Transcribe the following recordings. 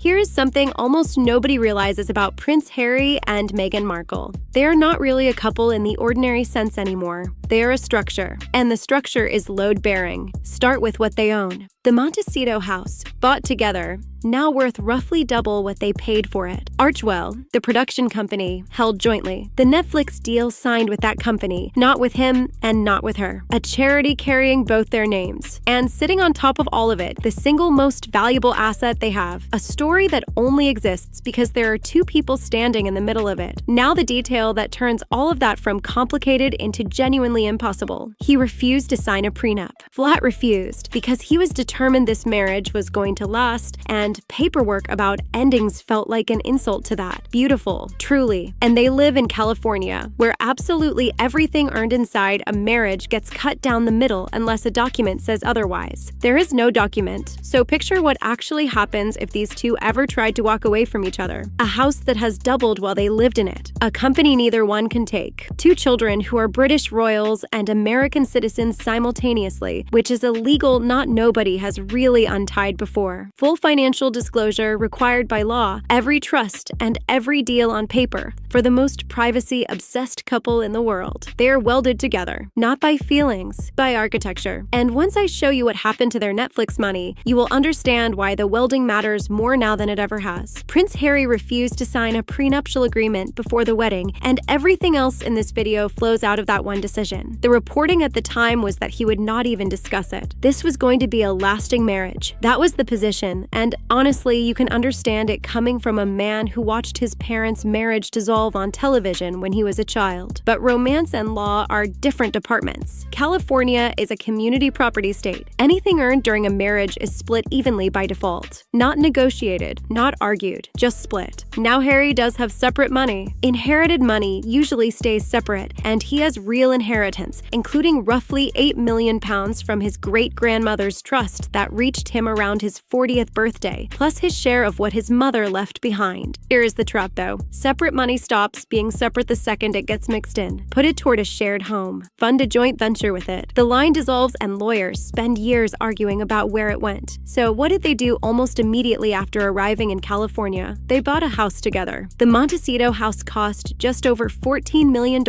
Here is something almost nobody realizes about Prince Harry and Meghan Markle. They are not really a couple in the ordinary sense anymore. They are a structure, and the structure is load-bearing. Start with what they own. The Montecito house, bought together, now worth roughly double what they paid for it. Archwell, the production company, held jointly. The Netflix deal signed with that company, not with him and not with her. A charity carrying both their names. And sitting on top of all of it, the single most valuable asset they have. A story that only exists because there are two people standing in the middle of it. Now the detail that turns all of that from complicated into genuinely impossible. He refused to sign a prenup. Flat refused, because he was determined this marriage was going to last, and paperwork about endings felt like an insult to that. Beautiful, truly. And they live in California, where absolutely everything earned inside a marriage gets cut down the middle unless a document says otherwise. There is no document, so picture what actually happens if these two ever tried to walk away from each other. A house that has doubled while they lived in it. A company neither one can take. Two children who are British royals and American citizens simultaneously, which is a legal knot nobody has really untied before. Full financial disclosure required by law, every trust and every deal on paper for the most privacy-obsessed couple in the world. They are welded together, not by feelings, by architecture. And once I show you what happened to their Netflix money, you will understand why the welding matters more now than it ever has. Prince Harry refused to sign a prenuptial agreement before the wedding, and everything else in this video flows out of that one decision. The reporting at the time was that he would not even discuss it. This was going to be a lasting marriage. That was the position, and honestly, you can understand it coming from a man who watched his parents' marriage dissolve on television when he was a child. But romance and law are different departments. California is a community property state. Anything earned during a marriage is split evenly by default. Not negotiated, not argued, just split. Now Harry does have separate money. Inherited money usually stays separate, and he has real inheritance, including roughly £8 million from his great-grandmother's trust that reached him around his 40th birthday, plus his share of what his mother left behind. Here is the trap though. Separate money stops being separate the second it gets mixed in. Put it toward a shared home. Fund a joint venture with it. The line dissolves and lawyers spend years arguing about where it went. So what did they do almost immediately after arriving in California? They bought a house together. The Montecito house cost just over $14 million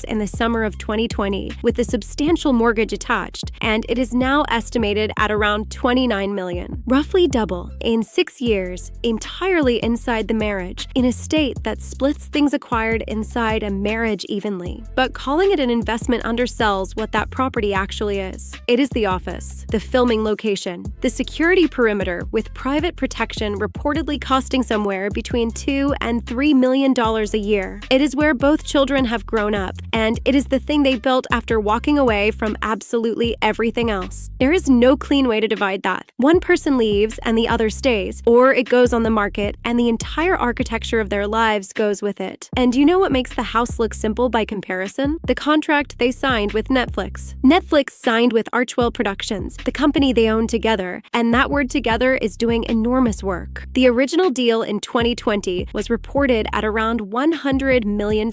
in the summer of 2020, with a substantial mortgage attached, and it is now estimated at around $29 million. Roughly double in 6 years, entirely inside the marriage, in a state that splits things acquired inside a marriage evenly. But calling it an investment undersells what that property actually is. It is the office, the filming location, the security perimeter with private protection reportedly costing somewhere between $2 and $3 million a year. It is where both children have grown up, and it is the thing they built after walking away from absolutely everything else. There is no clean way to divide that. One person leaves and the other stays, or it goes on the market and the entire architecture of their lives goes with it. And you know what makes the house look simple by comparison? The contract they signed with Netflix. Netflix signed with Archwell Productions, the company they own together, and that word together is doing enormous work. The original deal in 2020 was reported at around $100 million.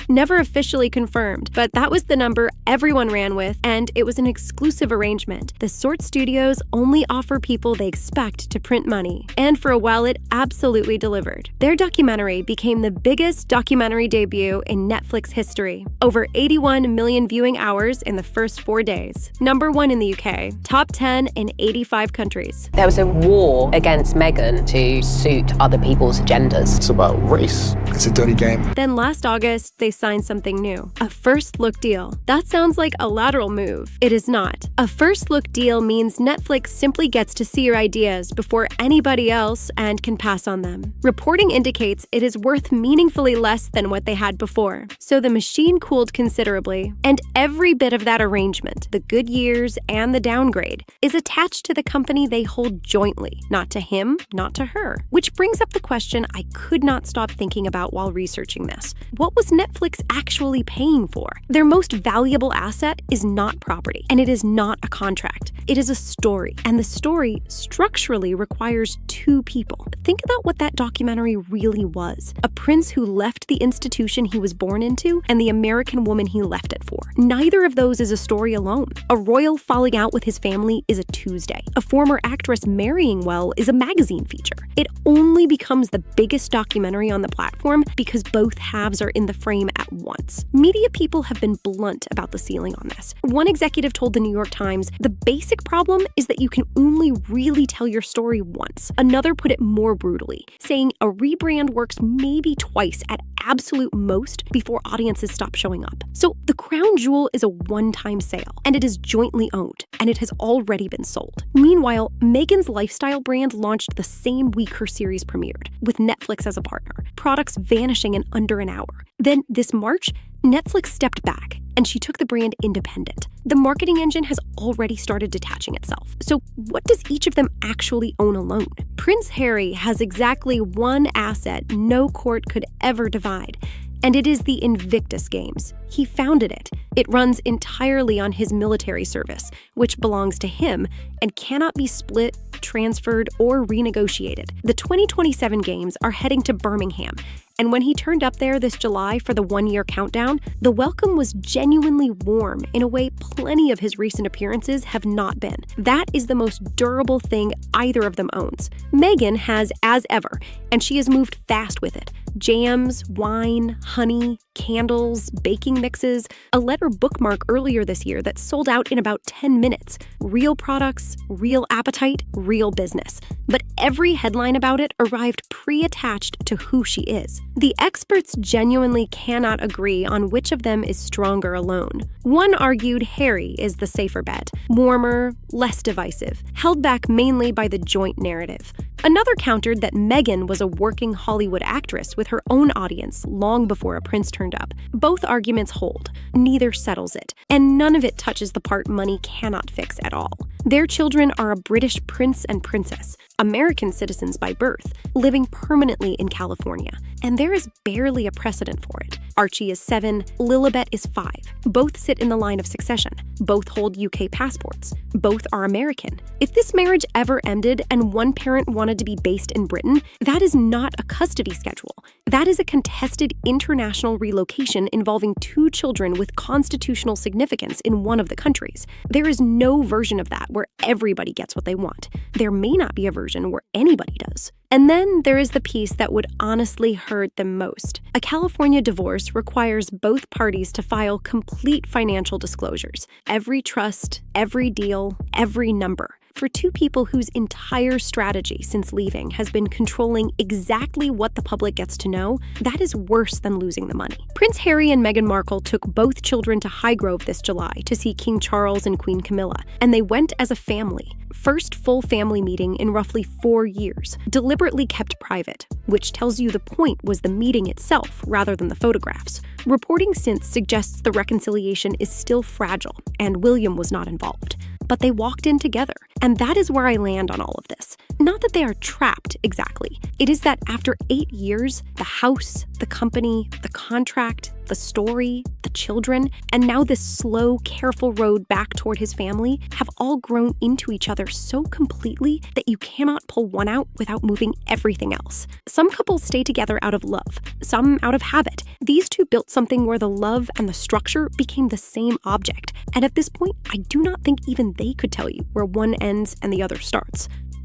Never officially confirmed, but that was the number everyone ran with, and it was an exclusive arrangement. The sort studios only offer people they expect to print money. And for a while, it absolutely delivered. Their documentary became the biggest documentary debut in Netflix history. Over 81 million viewing hours in the first 4 days. #1 in the UK. Top 10 in 85 countries. There was a war against Meghan to suit other people's agendas. It's about race. It's a dirty game. Then last August, they signed something new. A first look deal. That sounds like a lateral move. It is not. A first look deal means Netflix simply gets to see your ideas before anybody else and can pass on them. Reporting indicates it is worth meaningfully less than what they had before. So the machine cooled considerably, and every bit of that arrangement, the good years and the downgrade, is attached to the company they hold jointly, not to him, not to her. Which brings up the question I could not stop thinking about about while researching this. What was Netflix actually paying for? Their most valuable asset is not property, and it is not a contract. It is a story, and the story structurally requires two people. Think about what that documentary really was. A prince who left the institution he was born into and the American woman he left it for. Neither of those is a story alone. A royal falling out with his family is a Tuesday. A former actress marrying well is a magazine feature. It only becomes the biggest documentary on the platform because both halves are in the frame at once. Media people have been blunt about the ceiling on this. One executive told the New York Times, "The basic problem is that you can only really tell your story once." Another put it more brutally, saying a rebrand works maybe twice at absolute most before audiences stop showing up. So the crown jewel is a one-time sale, and it is jointly owned, and it has already been sold. Meanwhile, Meghan's lifestyle brand launched the same week her series premiered, with Netflix as a partner, products vanishing in under an hour. Then this March, Netflix stepped back, and she took the brand independent. The marketing engine has already started detaching itself. So what does each of them actually own alone? Prince Harry has exactly one asset no court could ever divide, and it is the Invictus Games. He founded it. It runs entirely on his military service, which belongs to him and cannot be split, transferred, or renegotiated. The 2027 games are heading to Birmingham, and when he turned up there this July for the one-year countdown, the welcome was genuinely warm in a way plenty of his recent appearances have not been. That is the most durable thing either of them owns. Meghan has as ever, and she has moved fast with it. Jams, wine, honey, candles, baking mixes, a letter bookmark earlier this year that sold out in about 10 minutes. Real products, real appetite, real business. But every headline about it arrived pre-attached to who she is. The experts genuinely cannot agree on which of them is stronger alone. One argued Harry is the safer bet, warmer, less divisive, held back mainly by the joint narrative. Another countered that Meghan was a working Hollywood actress with her own audience long before a prince turned up. Both arguments hold. Neither settles it. And none of it touches the part money cannot fix at all. Their children are a British prince and princess, American citizens by birth, living permanently in California. And there is barely a precedent for it. Archie is 7, Lilibet is 5. Both sit in the line of succession. Both hold UK passports. Both are American. If this marriage ever ended and one parent wanted to be based in Britain, that is not a custody schedule. That is a contested international relocation involving 2 children with constitutional significance in one of the countries. There is no version of that where everybody gets what they want. There may not be a version where anybody does. And then there is the piece that would honestly hurt them most. A California divorce requires both parties to file complete financial disclosures. Every trust, every deal, every number. For 2 people whose entire strategy since leaving has been controlling exactly what the public gets to know, that is worse than losing the money. Prince Harry and Meghan Markle took both children to Highgrove this July to see King Charles and Queen Camilla, and they went as a family. First full family meeting in roughly 4 years, deliberately kept private, which tells you the point was the meeting itself rather than the photographs. Reporting since suggests the reconciliation is still fragile, and William was not involved. But they walked in together, and that is where I land on all of this. Not that they are trapped, exactly. It is that after 8 years, the house, the company, the contract, the story, the children, and now this slow, careful road back toward his family have all grown into each other so completely that you cannot pull one out without moving everything else. Some couples stay together out of love, some out of habit. These 2 built something where the love and the structure became the same object, and at this point, I do not think even they could tell you where one ends and the other starts.